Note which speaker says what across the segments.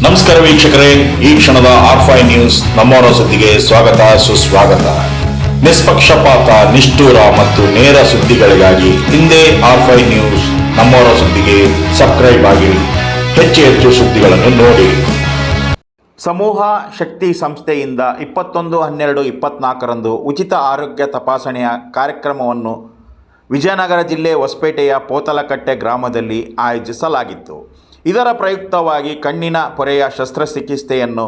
Speaker 1: ನಮಸ್ಕಾರ ವೀಕ್ಷಕರೇ, ಈ ಕ್ಷಣದ R5 ನ್ಯೂಸ್ ನಮ್ಮವರ ಸುದ್ದಿಗೆ ಸ್ವಾಗತ ಸುಸ್ವಾಗತ. ನಿಷ್ಪಕ್ಷಪಾತ, ನಿಷ್ಠೂರ ಮತ್ತು ನೇರ ಸುದ್ದಿಗಳಿಗಾಗಿ ಹಿಂದೆ R5 ನ್ಯೂಸ್ ನಮ್ಮವರ ಸುದ್ದಿಗೆ ಸಬ್ಸ್ಕ್ರೈಬ್ ಆಗಿರಿ. ಹೆಚ್ಚು ಸುದ್ದಿಗಳನ್ನು ನೋಡಿ. ಸಮೂಹ ಶಕ್ತಿ ಸಂಸ್ಥೆಯಿಂದ 21/12/24 ಉಚಿತ ಆರೋಗ್ಯ ತಪಾಸಣೆಯ ಕಾರ್ಯಕ್ರಮವನ್ನು ವಿಜಯನಗರ ಜಿಲ್ಲೆ ಹೊಸಪೇಟೆಯ ಪೋತಲಕಟ್ಟೆ ಗ್ರಾಮದಲ್ಲಿ ಆಯೋಜಿಸಲಾಗಿತ್ತು. ಇದರ ಪ್ರಯುಕ್ತವಾಗಿ ಕಣ್ಣಿನ ಪೊರೆಯ ಶಸ್ತ್ರಚಿಕಿತ್ಸೆಯನ್ನು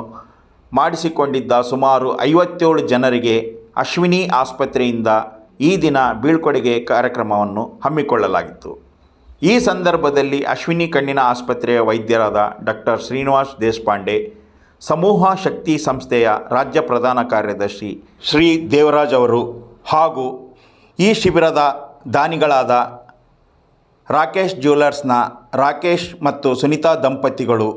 Speaker 1: ಮಾಡಿಸಿಕೊಂಡಿದ್ದ ಸುಮಾರು 57 ಜನರಿಗೆ ಅಶ್ವಿನಿ ಆಸ್ಪತ್ರೆಯಿಂದ ಈ ದಿನ ಬೀಳ್ಕೊಡುಗೆ ಕಾರ್ಯಕ್ರಮವನ್ನು ಹಮ್ಮಿಕೊಳ್ಳಲಾಗಿತ್ತು. ಈ ಸಂದರ್ಭದಲ್ಲಿ ಅಶ್ವಿನಿ ಕಣ್ಣಿನ ಆಸ್ಪತ್ರೆಯ ವೈದ್ಯರಾದ ಡಾಕ್ಟರ್ ಶ್ರೀನಿವಾಸ್ ದೇಶಪಾಂಡೆ, ಸಮೂಹ ಶಕ್ತಿ ಸಂಸ್ಥೆಯ ರಾಜ್ಯ ಪ್ರಧಾನ ಕಾರ್ಯದರ್ಶಿ ಶ್ರೀ ದೇವರಾಜ್ ಅವರು ಹಾಗೂ ಈ ಶಿಬಿರದ ದಾನಿಗಳಾದ ರಾಕೇಶ್ ಜ್ಯುವೆಲರ್ಸ್ನ ರಾಕೇಶ್ ಮತ್ತು ಸುನೀತಾ ದಂಪತಿಗಳು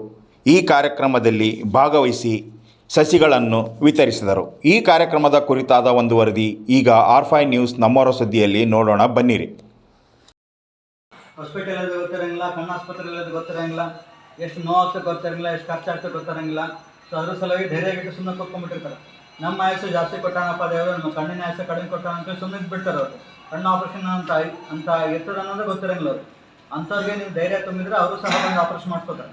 Speaker 1: ಈ ಕಾರ್ಯಕ್ರಮದಲ್ಲಿ ಭಾಗವಹಿಸಿ ಸಸಿಗಳನ್ನು ವಿತರಿಸಿದರು. ಈ ಕಾರ್ಯಕ್ರಮದ ಕುರಿತಾದ ಒಂದು ವರದಿ ಈಗ R5 ನ್ಯೂಸ್ ನಮ್ಮವರ ಸುದ್ದಿಯಲ್ಲಿ ನೋಡೋಣ, ಬನ್ನಿರಿ.
Speaker 2: ಹಾಸ್ಪಿಟಲ್ ಗೊತ್ತಿರಂಗಿಲ್ಲ, ಕಣ್ಣಾಸ್ಪತ್ರೆ ಗೊತ್ತಿರಂಗಿಲ್ಲ, ಎಷ್ಟು ನೋವಾಗ್ತದೆ ಗೊತ್ತಿರಂಗಿಲ್ಲ, ಎಷ್ಟು ಖರ್ಚಾಗ್ತದೆ ಗೊತ್ತಿರಂಗಿಲ್ಲ. ಸೊ ಅದ್ರ ಸಲುವಾಗಿ ಧೈರ್ಯಗಿಟ್ಟು ಸುಮ್ಮನೆ ಕೂತ್ಕೊಂಡ್ಬಿಟ್ಟಿರ್ತಾರೆ. ನಮ್ಮ ಆಯಸ್ಸು ಜಾಸ್ತಿ ಕೊಟ್ಟಾನಪ್ಪ ದೇವರು, ನಮ್ಮ ಕಣ್ಣಿನ ಆಯಸ್ಸು ಕಡಿಮೆ ಕೊಟ್ಟಾನ ಅಂತೇಳಿ ಸುಮ್ಮನೆ ಬಿಡ್ತಾರೆ ಅವರು. ಕಣ್ಣು ಆಪ್ರೇಷನ್ ಅಂತ ಇರ್ತದೆ ಅನ್ನೋದು ಗೊತ್ತಿರಂಗಿಲ್ಲ ಅವರು. ಅಂಥವ್ರಿಗೆ ನೀವು ಧೈರ್ಯ ತುಂಬಿದ್ರೆ ಅವರು ಸಹ ಬಂದು ಆಪ್ರೇಷನ್ ಮಾಡ್ಕೋತಾರೆ.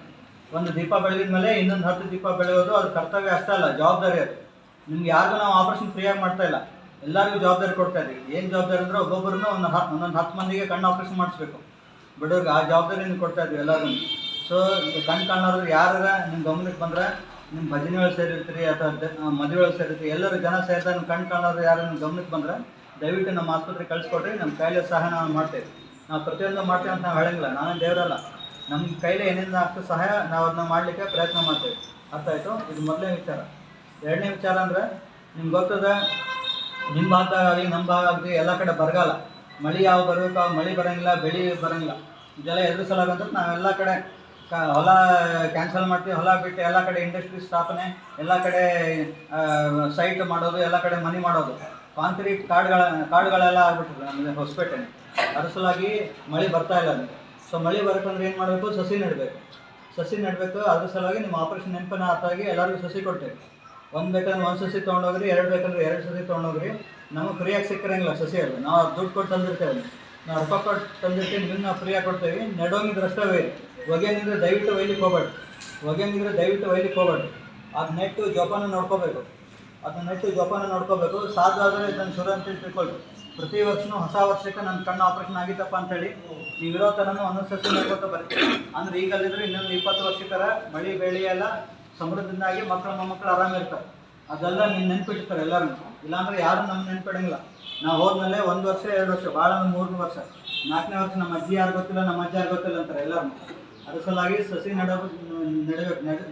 Speaker 2: ಒಂದು ದೀಪ ಬೆಳಗಿದ ಮೇಲೆ ಇನ್ನೊಂದು 10 ದೀಪ ಬೆಳೆಯೋದು ಅದು ಕರ್ತವ್ಯ ಅಷ್ಟೇ ಅಲ್ಲ, ಜವಾಬ್ದಾರಿ ಅದು. ನಿಮ್ಗೆ ಯಾರಿಗೂ ನಾವು ಆಪ್ರೇಷನ್ ಫ್ರೀಯಾಗಿ ಮಾಡ್ತಾ ಇಲ್ಲ, ಎಲ್ಲರಿಗೂ ಜವಾಬ್ದಾರಿ ಕೊಡ್ತಾ ಇದ್ದೀವಿ. ಏನು ಜವಾಬ್ದಾರಿ ಅಂದರೆ ಒಬ್ಬೊಬ್ಬರನ್ನು ಒಂದೊಂದು 10 ಮಂದಿಗೆ ಕಣ್ಣು ಆಪ್ರೇಷನ್ ಮಾಡಿಸ್ಬೇಕು. ಬಡವ್ರಿಗೆ ಆ ಜವಾಬ್ದಾರಿಯನ್ನು ಕೊಡ್ತಾ ಇದ್ವಿ ಎಲ್ಲರಿಗೂ. ಸೊ ಕಣ್ಣು ಕಾಣೋರು ಯಾರು ನಿಮ್ಮ ಗಮನಕ್ಕೆ ಬಂದರೆ, ನಿಮ್ಮ ಭಜನೆ ಒಳಗೆ ಸೇರಿರ್ತೀರಿ ಅಥವಾ ಮದುವೆ ಒಳಗೆ ಸೇರಿರ್ತೀರಿ, ಎಲ್ಲರೂ ಜನ ಸೇರಿದ ನಿಮ್ಮ ಕಣ್ಣು ಕಾಣೋರು ಯಾರು ನಿಮ್ಮ ಗಮನಕ್ಕೆ ಬಂದರೆ ದಯವಿಟ್ಟು ನಮ್ಮ ಆಸ್ಪತ್ರೆಗೆ ಕಳಿಸ್ಕೊಟ್ರಿ. ನಮ್ಮ ಕೈಲಿ ಸಹಾಯ ನಾವು ಮಾಡ್ತೇವೆ. ನಾವು ಪ್ರತಿಯೊಂದು ಮಾಡ್ತೇವೆ ಅಂತ ನಾವು ಹೇಳಂಗಿಲ್ಲ, ನಾನೇ ದೇವರಲ್ಲ. ನಮ್ಮ ಕೈಲಿ ಏನಿಂದ ಆಗ್ತದೆ ಸಹಾಯ ನಾವು ಅದನ್ನ ಮಾಡಲಿಕ್ಕೆ ಪ್ರಯತ್ನ ಮಾಡ್ತೇವೆ. ಅರ್ಥ ಆಯಿತು? ಇದು ಮೊದಲನೇ ವಿಚಾರ. ಎರಡನೇ ವಿಚಾರ ಅಂದರೆ, ನಿಮ್ಗೆ ಗೊತ್ತದ ನಿಮ್ಮ ಭಾಗ ಆಗಲಿ ನಮ್ಮ ಭಾಗ ಆಗಲಿ ಎಲ್ಲ ಕಡೆ ಬರಗಾಲ. ಮಳೆ ಯಾವ ಬರಬೇಕು ಆ ಮಳೆ ಬರೋಂಗಿಲ್ಲ, ಬೆಳೆ ಬರೋಂಗಿಲ್ಲ. ಇದೆಲ್ಲ ಎದುರಿಸಲಾಗಂತ ನಾವೆಲ್ಲ ಕಡೆ ಹೊಲ ಕ್ಯಾನ್ಸಲ್ ಮಾಡ್ತೀವಿ, ಹೊಲ ಬಿಟ್ಟು ಎಲ್ಲ ಕಡೆ ಇಂಡಸ್ಟ್ರಿ ಸ್ಥಾಪನೆ, ಎಲ್ಲ ಕಡೆ ಸೈಟ್ ಮಾಡೋದು, ಎಲ್ಲ ಕಡೆ ಮನೆ ಮಾಡೋದು, ಕಾಂಕ್ರೀಟ್ ಕಾಡುಗಳೆಲ್ಲ ಆಗ್ಬಿಟ್ಟಿದೆ ನಮಗೆ ಹೊಸಪೇಟೆ. ಅದ್ರ ಸಲುವಾಗಿ ಮಳೆ ಬರ್ತಾ ಇಲ್ಲ ನಮಗೆ. ಸೊ ಮಳೆ ಬರಬೇಕಂದ್ರೆ ಏನು ಮಾಡಬೇಕು? ಸಸಿ ನೆಡಬೇಕು. ಅದ್ರ ಸಲುವಾಗಿ ನಿಮ್ಮ ಆಪರೇಷನ್ ನೆನಪನ್ನ ಅರ್ಥಾಗಿ ಎಲ್ಲರಿಗೂ ಸಸಿ ಕೊಡ್ತೇವೆ. ಒಂದು ಬೇಕಂದ್ರೆ 1 ಸಸಿ ತೊಗೊಂಡೋಗ್ರಿ, 2 ಬೇಕಂದ್ರೆ 2 ಸಸಿ ತೊಗೊಂಡೋಗ್ರಿ. ನಮಗೆ ಫ್ರೀಯಾಗಿ ಸಿಕ್ಕಿರಂಗಿಲ್ಲ ಸಸಿ ಅದು, ನಾವು ದುಡ್ಡು ಕೊಟ್ಟು ತಂದಿರ್ತೇವೆ, ನಾವು ರೊಕ್ಕ ಕೊಟ್ಟು ತಂದಿರ್ತೀವಿ, ನಿಮ್ಗೆ ನಾವು ಫ್ರೀಯಾಗಿ ಕೊಡ್ತೇವೆ. ನೆಡೋಂಗಿದ್ರೆ ಅಷ್ಟೇ ಒಯ್ಯಿ, ಒಗೆಯಂಗಿದ್ರೆ ದಯವಿಟ್ಟು ಒಯ್ಲಿಕ್ಕೆ ಹೋಗ್ಬೇಡಿ. ಅದು ನೆಟ್ಟು ಜೋಪಾನ ನೋಡ್ಕೋಬೇಕು. ಸಾಧ್ಯ ಆದರೆ ಇದನ್ನು ಶುರು ಅಂತೇಳಿ ತಿಳ್ಕೊಳ್ಳಿ. ಪ್ರತಿ ವರ್ಷವೂ ಹೊಸ ವರ್ಷಕ್ಕೆ ನನ್ನ ಕಣ್ಣು ಆಪರೇಷನ್ ಆಗಿತ್ತಪ್ಪ ಅಂತೇಳಿ ನೀವು ಇರೋ ಥರನೂ ಒಂದೊಂದು ಸಸಿ ನೋಡ್ಕೊತ ಬರ್ತೀವಿ. ಅಂದರೆ ಈಗಲ್ಲಿದ್ರೆ ಇನ್ನೊಂದು 20 ವರ್ಷಕ್ಕರ ಮಳೆ ಬೆಳೆ ಎಲ್ಲ ಸಮೃದ್ಧದಿಂದಾಗಿ ಮಕ್ಕಳು ಮೊಮ್ಮಕ್ಕಳು ಆರಾಮಿರ್ತಾರೆ. ಅದೆಲ್ಲ ನೀವು ನೆನ್ಪಿಡ್ತಾರೆ ಎಲ್ಲರೂ. ಇಲ್ಲಾಂದರೆ ಯಾರು ನಮ್ಮ ನೆನ್ಪಿಡಂಗಿಲ್ಲ. ನಾವು ಹೋದ್ಮೇಲೆ 1 ವರ್ಷ 2 ವರ್ಷ, ಭಾಳ 3 ವರ್ಷ, 4ನೇ ವರ್ಷ ನಮ್ಮ ಅಜ್ಜಿ ಯಾರು ಗೊತ್ತಿಲ್ಲ, ನಮ್ಮ ಅಜ್ಜ ಯಾರು ಗೊತ್ತಿಲ್ಲ ಅಂತಾರೆ ಎಲ್ಲರೂ. ಅದ್ರ ಸಲುವಾಗಿ ಸಸಿ ನೆಡಬೇಕು,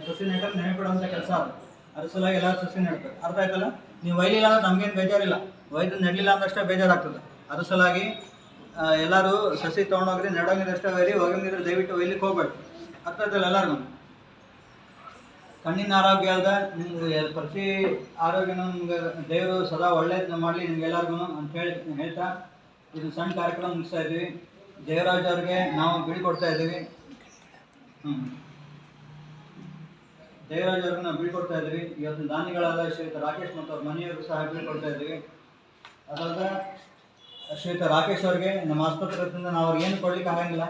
Speaker 2: ಸಸಿ ನೆಡೋಕೆ ನೆನಪಿಡುವಂಥ ಕೆಲಸ ಅದು. ಅದ್ರ ಸಲುವಾಗಿ ಎಲ್ಲರೂ ಸಸಿ ನೆಡ್ತಾರೆ. ಅರ್ಥ ಆಯ್ತಲ್ಲ? ನೀವು ಒಯ್ಲಿಲ್ಲ ಅಂದ್ರೆ ನಮಗೇನು ಬೇಜಾರಿಲ್ಲ, ಒಯ್ದು ನೆಡಲಿಲ್ಲ ಅಂದಷ್ಟೇ ಬೇಜಾರಾಗ್ತದೆ. ಅದ್ರ ಸಲುವಾಗಿ ಎಲ್ಲರೂ ಸಸಿ ತೊಗೊಂಡೋಗ್ರಿ, ನೆಡೋಂಗಿದಷ್ಟೇ ಒಯ್ರಿ, ಹೋಗಂಗಿದ್ರೆ ದಯವಿಟ್ಟು ಒಯ್ಲಿಕ್ಕೆ ಹೋಗ್ಬೇಡಿ. ಅರ್ಥ ಆಯ್ತಲ್ಲ ಎಲ್ಲರಿಗೂ? ಕಣ್ಣಿನ ಆರೋಗ್ಯ ಅದ ನಿಮ್ಗೆ ಪ್ರತಿ ಆರೋಗ್ಯನ ನಿಮ್ಗೆ ದೇವರು ಸದಾ ಒಳ್ಳೇದನ್ನ ಮಾಡಲಿ ನಿಮ್ಗೆಲ್ಲರಿಗೂ ಅಂತ ಹೇಳ್ತಾ ಇದು ಸಣ್ಣ ಕಾರ್ಯಕ್ರಮ ಮುಗಿಸ್ತಾ ಇದ್ದೀವಿ. ದೇವರಾಜ್ ಅವ್ರಿಗೆ ನಾವು ಬೀಳ್ಕೊಡ್ತಾ ಇದ್ದೀವಿ. ಇವತ್ತು ದಾನಿಗಳಾದ ಶ್ರೀಯುತ ರಾಕೇಶ್ ಮತ್ತು ಅವ್ರ ಮನೆಯವರು ಸಹ ಬೀಳ್ಕೊಡ್ತಾ ಇದ್ದೀವಿ. ಅದಾದ ಶ್ರೀಯುತ ರಾಕೇಶ್ ಅವ್ರಿಗೆ ನಮ್ಮ ಆಸ್ಪತ್ರೆಯಿಂದ ನಾವು ಅವ್ರಿಗೆ ಏನು ಕೊಡ್ಲಿಕ್ಕೆ ಆಗಂಗಿಲ್ಲ.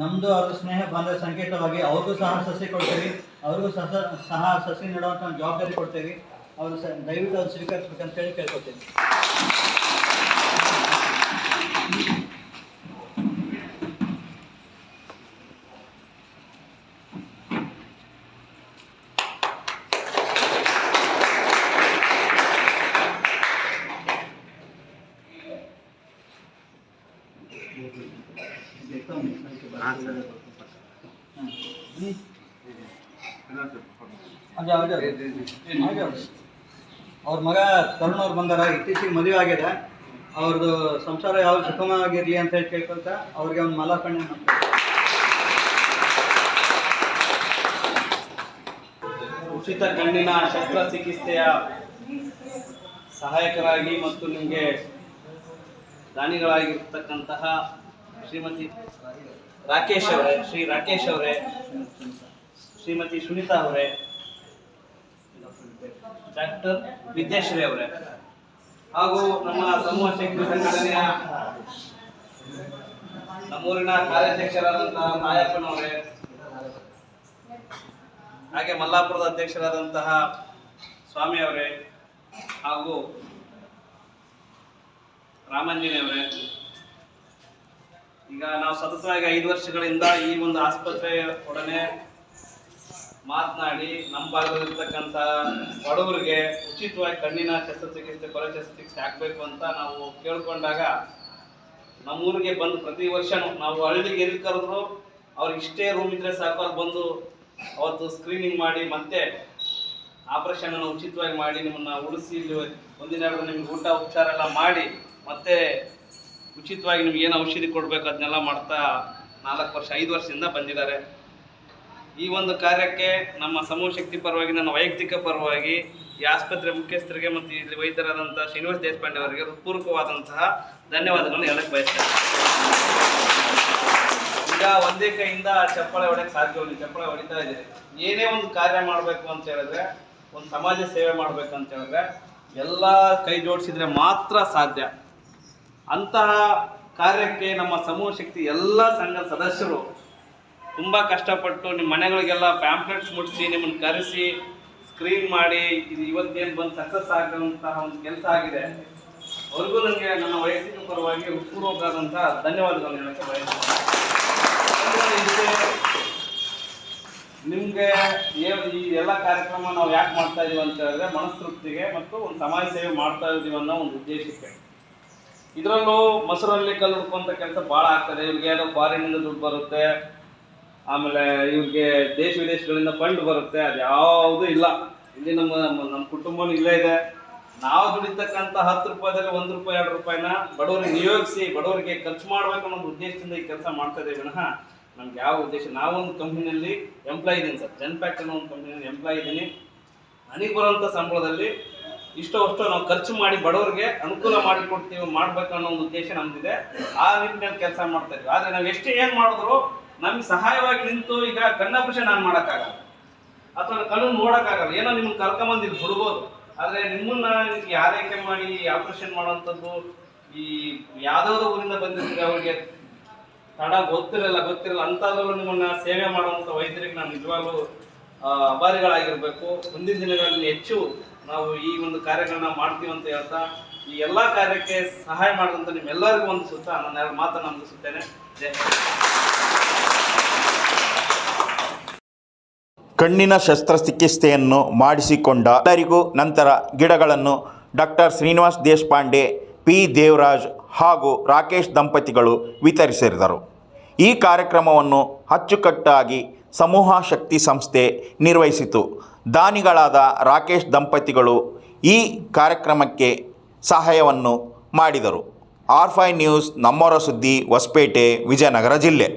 Speaker 2: ನಮ್ಮದು ಅವ್ರ ಸ್ನೇಹ ಬಾಂಧವ್ಯ ಸಂಕೇತವಾಗಿ ಅವ್ರಿಗೂ ಸಹ ಸಸಿ ಕೊಡ್ತೀವಿ, ಅವ್ರಿಗೂ ಸಹ ಸಸಿ ನೆಡುವಂಥ ಜವಾಬ್ದಾರಿ ಕೊಡ್ತೇವೆ. ಅವರು ದಯವಿಟ್ಟು ಅದು ಸ್ವೀಕರಿಸ್ಬೇಕಂತೇಳಿ ಕೇಳ್ಕೊತೀವಿ. ಅವ್ರ ಮಗ ತರುಣ್ ಅವ್ರು ಬಂದಾರ, ಇತ್ತೀಚೆಗೆ ಮದುವೆ ಆಗ್ಯದ. ಅವ್ರದ್ದು ಸಂಸಾರ ಯಾವ ಸುಖಮವಾಗಿರಲಿ ಅಂತ ಹೇಳಿ ಕೇಳ್ಕೊತ ಅವ್ರಿಗೆ ಒಂದು ಮಾಲಾರ್ಪಣೆ ಮಾಡ್ತಾರೆ.
Speaker 3: ಉಚಿತ ಕಣ್ಣಿನ ಶಸ್ತ್ರಚಿಕಿತ್ಸೆಯ ಸಹಾಯಕರಾಗಿ ಮತ್ತು ನಿಮಗೆ ದಾನಿಗಳಾಗಿರ್ತಕ್ಕಂತಹ ಶ್ರೀಮತಿ ರಾಕೇಶ್ ಅವರೇ, ಶ್ರೀ ರಾಕೇಶ್ ಅವರೇ, ಶ್ರೀಮತಿ ಸುನೀತಾ ಅವರೇ, ಡಾಕ್ಟರ್ ವಿದ್ಯಾಶ್ರೀ ಅವರೇ, ಹಾಗೂ ನಮ್ಮ ಸಮೂಹ ಶಕ್ತಿ ಸಂಘಟನೆಯ ನಮ್ಮೂರಿನ ಕಾರ್ಯಾಧ್ಯಕ್ಷರಾದಂತಹ ಮಾಯಪ್ಪನವರೇ, ಹಾಗೆ ಮಲ್ಲಾಪುರದ ಅಧ್ಯಕ್ಷರಾದಂತಹ ಸ್ವಾಮಿ ಅವರೇ, ಹಾಗೂ ರಾಮಂಜನಿ ಅವರೇ. ಈಗ ನಾವು ಸತತವಾಗಿ 5 ವರ್ಷಗಳಿಂದ ಈ ಒಂದು ಆಸ್ಪತ್ರೆ ಒಡನೆ ಮಾತನಾಡಿ ನಮ್ಮ ಭಾಗದಲ್ಲಿರ್ತಕ್ಕಂಥ ಬಡವರಿಗೆ ಉಚಿತವಾಗಿ ಕಣ್ಣಿನ ಶಸ್ತ್ರಚಿಕಿತ್ಸೆ, ಕೊರೆ ಶಸ್ತ್ರಚಿಕಿತ್ಸೆ ಆಗಬೇಕು ಅಂತ ನಾವು ಕೇಳ್ಕೊಂಡಾಗ ನಮ್ಮೂರಿಗೆ ಬಂದು ಪ್ರತಿ ವರ್ಷ ನಾವು ಹಳ್ಳಿಗೆ ಎಲ್ಲಿ ಕರೆದ್ರು ಅವ್ರಿಗೆ ಇಷ್ಟೇ ರೂಮ್ ಇದ್ರೆ ಸಾಕು, ಅಲ್ಲಿ ಬಂದು ಅವತ್ತು ಸ್ಕ್ರೀನಿಂಗ್ ಮಾಡಿ ಮತ್ತೆ ಆಪರೇಷನ್ ಅನ್ನು ಉಚಿತವಾಗಿ ಮಾಡಿ ನಿಮ್ಮನ್ನ ಉಳಿಸಿ ಒಂದಿನ ನಿಮ್ಗೆ ಊಟ ಉಪಚಾರ ಎಲ್ಲ ಮಾಡಿ ಮತ್ತೆ ಉಚಿತವಾಗಿ ನಿಮ್ಗೆ ಏನು ಔಷಧಿ ಕೊಡಬೇಕು ಅದನ್ನೆಲ್ಲ ಮಾಡ್ತಾ 5 ವರ್ಷದಿಂದ ಬಂದಿದ್ದಾರೆ. ಈ ಒಂದು ಕಾರ್ಯಕ್ಕೆ ನಮ್ಮ ಸಮೂಹ ಶಕ್ತಿ ಪರವಾಗಿ, ನನ್ನ ವೈಯಕ್ತಿಕ ಪರವಾಗಿ ಈ ಆಸ್ಪತ್ರೆ ಮುಖ್ಯಸ್ಥರಿಗೆ ಮತ್ತು ಇಲ್ಲಿ ವೈದ್ಯರಾದಂತಹ ಶ್ರೀನಿವಾಸ್ ದೇಶಪಾಂಡೆ ಅವರಿಗೆ ಹೃತ್ಪೂರ್ವಕವಾದಂತಹ ಧನ್ಯವಾದಗಳನ್ನು ಹೇಳಕ್ಕೆ ಬಯಸ್ತೇನೆ. ಈಗ ಒಂದೇ ಕೈಯಿಂದ ಚಪ್ಪಾಳೆ ಹೊಡೆಯಕ್ಕೆ ಸಾಧ್ಯವಿಲ್ಲ, ಚಪ್ಪಾಳೆ ಹೊಡಿತಾ ಇದ್ದೀರಿ. ಏನೇ ಒಂದು ಕಾರ್ಯ ಮಾಡಬೇಕು ಅಂತ ಹೇಳಿದ್ರೆ, ಒಂದು ಸಮಾಜ ಸೇವೆ ಮಾಡಬೇಕು ಅಂತ ಹೇಳಿದ್ರೆ ಎಲ್ಲ ಕೈ ಜೋಡಿಸಿದ್ರೆ ಮಾತ್ರ ಸಾಧ್ಯ. ಅಂತಹ ಕಾರ್ಯಕ್ಕೆ ನಮ್ಮ ಸಮೂಹ ಶಕ್ತಿ ಎಲ್ಲ ಸಂಘದ ಸದಸ್ಯರು ತುಂಬ ಕಷ್ಟಪಟ್ಟು ನಿಮ್ಮ ಮನೆಗಳಿಗೆಲ್ಲ ಪ್ಯಾಂಪ್ಲೆಟ್ಸ್ ಮುಟ್ಟಿಸಿ ನಿಮ್ಮನ್ನು ಕರೆಸಿ ಸ್ಕ್ರೀನ್ ಮಾಡಿ ಇದು ಇವತ್ತೇನು ಬಂದು ಸಕ್ಸಸ್ ಆಗುವಂತಹ ಒಂದು ಕೆಲಸ ಆಗಿದೆ. ಅವ್ರಿಗೂ ನನಗೆ ನನ್ನ ವೈಯಕ್ತಿಕ ಪರವಾಗಿ ಹೃತ್ಪೂರ್ವಕವಾದಂತಹ ಧನ್ಯವಾದಗಳನ್ನು ಹೇಳಕ್ಕೆ ಬಯಸ್ತೇನೆ. ನಿಮಗೆ ಈ ಎಲ್ಲ ಕಾರ್ಯಕ್ರಮ ನಾವು ಯಾಕೆ ಮಾಡ್ತಾ ಇದೀವಿ ಅಂತ ಹೇಳಿದ್ರೆ ಮನಸ್ತೃಪ್ತಿಗೆ ಮತ್ತು ಒಂದು ಸಮಾಜ ಸೇವೆ ಮಾಡ್ತಾ ಇದೀವಿ ಅನ್ನೋ ಒಂದು ಉದ್ದೇಶಕ್ಕೆ. ಇದರಲ್ಲೂ ಮೊಸರಲ್ಲಿ ಕಲ್ಲು ಹುಡ್ಕೊಂತ ಕೆಲಸ ಭಾಳ ಆಗ್ತದೆ. ಇವ್ರಿಗೆ ಏನೋ ಫಾರಿನಿಂದ ದುಡ್ಡು ಬರುತ್ತೆ, ಆಮೇಲೆ ಇವ್ರಿಗೆ ದೇಶ ವಿದೇಶಗಳಿಂದ ಫಂಡ್ ಬರುತ್ತೆ, ಅದು ಯಾವುದೂ ಇಲ್ಲ. ಇಲ್ಲಿ ನಮ್ಮ ಕುಟುಂಬನೂ ಇಲ್ಲೇ ಇದೆ. ನಾವು ದುಡಿತಕ್ಕಂಥ 10 ರೂಪಾಯಿದಲ್ಲಿ 1 ರೂಪಾಯಿ 2 ರೂಪಾಯಿನ ಬಡವರಿಗೆ ನಿಯೋಗಿಸಿ ಬಡವರಿಗೆ ಖರ್ಚು ಮಾಡಬೇಕು ಅನ್ನೋ ಉದ್ದೇಶದಿಂದ ಈ ಕೆಲಸ ಮಾಡ್ತಾ ಇದ್ದೇವೆ ವಿನಃ ನಮ್ಗೆ ಯಾವ ಉದ್ದೇಶ. ನಾವೊಂದು ಕಂಪ್ನಿಯಲ್ಲಿ ಎಂಪ್ಲಾಯ್ ಇದ್ದೀನಿ ಸರ್, ಜನ್ಪ್ಯಾಕ್ಟ್ ಅನ್ನೋ ಒಂದು ಕಂಪ್ನಿಯಲ್ಲಿ ಎಂಪ್ಲಾಯ್ ಇದ್ದೀನಿ. ನನಗೆ ಬರುವಂಥ ಸಂಬಳದಲ್ಲಿ ಇಷ್ಟೋ ನಾವು ಖರ್ಚು ಮಾಡಿ ಬಡವರಿಗೆ ಅನುಕೂಲ ಮಾಡಿಕೊಡ್ತೀವಿ, ಮಾಡ್ಬೇಕು ಅನ್ನೋ ಒಂದು ಉದ್ದೇಶ ನಮ್ದಿದೆ. ಆ ನಿಟ್ಟಿನಲ್ಲಿ ಕೆಲಸ ಮಾಡ್ತಾ ಇದ್ವಿ. ಆದರೆ ನಾವು ಎಷ್ಟೇ ಏನು ಮಾಡಿದ್ರು ನಮ್ಗೆ ಸಹಾಯವಾಗಿ ನಿಂತು, ಈಗ ಕಣ್ಣಾಪರೇಷನ್ ನಾನು ಮಾಡೋಕ್ಕಾಗಲ್ಲ ಅಥವಾ ಕಣ್ಣು ನೋಡೋಕ್ಕಾಗಲ್ಲ, ಏನೋ ನಿಮ್ಮನ್ನು ಕರ್ಕೊಂಬಂದು ಇಲ್ಲಿ ಬಿಡ್ಬೋದು. ಆದರೆ ನಿಮ್ಮನ್ನ ಆರೈಕೆ ಮಾಡಿ ಆಪರೇಷನ್ ಮಾಡೋವಂಥದ್ದು ಈ ಯಾವುದಾದ್ರೂ ಊರಿಂದ ಬಂದಿರ್ತೀವಿ, ಅವ್ರಿಗೆ ತಡ ಗೊತ್ತಿರಲ್ಲ ಅಂಥದ್ರಲ್ಲೂ ನಿಮ್ಮನ್ನ ಸೇವೆ ಮಾಡುವಂಥ ವೈದ್ಯರಿಗೆ ನಾನು ನಿಜವಾಗ್ಲೂ ಅಭಾರಿಗಳಾಗಿರ್ಬೇಕು. ಮುಂದಿನ ದಿನಗಳಲ್ಲಿ ಹೆಚ್ಚು ನಾವು ಈ ಒಂದು ಕಾರ್ಯಗಳನ್ನ ಮಾಡ್ತೀವಿ ಅಂತ ಹೇಳ್ತಾ ಈ ಎಲ್ಲ ಕಾರ್ಯಕ್ಕೆ ಸಹಾಯ ಮಾಡಿದಂಥ ನಿಮ್ಮೆಲ್ಲರಿಗೂ ಒಂದು ಸುತ್ತ ನಾನು 2 ಮಾತನ್ನು ಅಂದಿಸುತ್ತೇನೆ. ಜೈ
Speaker 1: ಕಣ್ಣಿನ ಶಸ್ತ್ರಚಿಕಿತ್ಸೆಯನ್ನು ಮಾಡಿಸಿಕೊಂಡ ಎಲ್ಲರಿಗೂ ನಂತರ ಗಿಡಗಳನ್ನು ಡಾಕ್ಟರ್ ಶ್ರೀನಿವಾಸ್ ದೇಶಪಾಂಡೆ, ಪಿ ದೇವರಾಜ್ ಹಾಗೂ ರಾಕೇಶ್ ದಂಪತಿಗಳು ವಿತರಿಸಿದರು. ಈ ಕಾರ್ಯಕ್ರಮವನ್ನು ಅಚ್ಚುಕಟ್ಟಾಗಿ ಸಮೂಹ ಶಕ್ತಿ ಸಂಸ್ಥೆ ನಿರ್ವಹಿಸಿತು. ದಾನಿಗಳಾದ ರಾಕೇಶ್ ದಂಪತಿಗಳು ಈ ಕಾರ್ಯಕ್ರಮಕ್ಕೆ ಸಹಾಯವನ್ನು ಮಾಡಿದರು. R5 ನ್ಯೂಸ್, ನಮ್ಮವರ ಸುದ್ದಿ, ಹೊಸಪೇಟೆ, ವಿಜಯನಗರ ಜಿಲ್ಲೆ.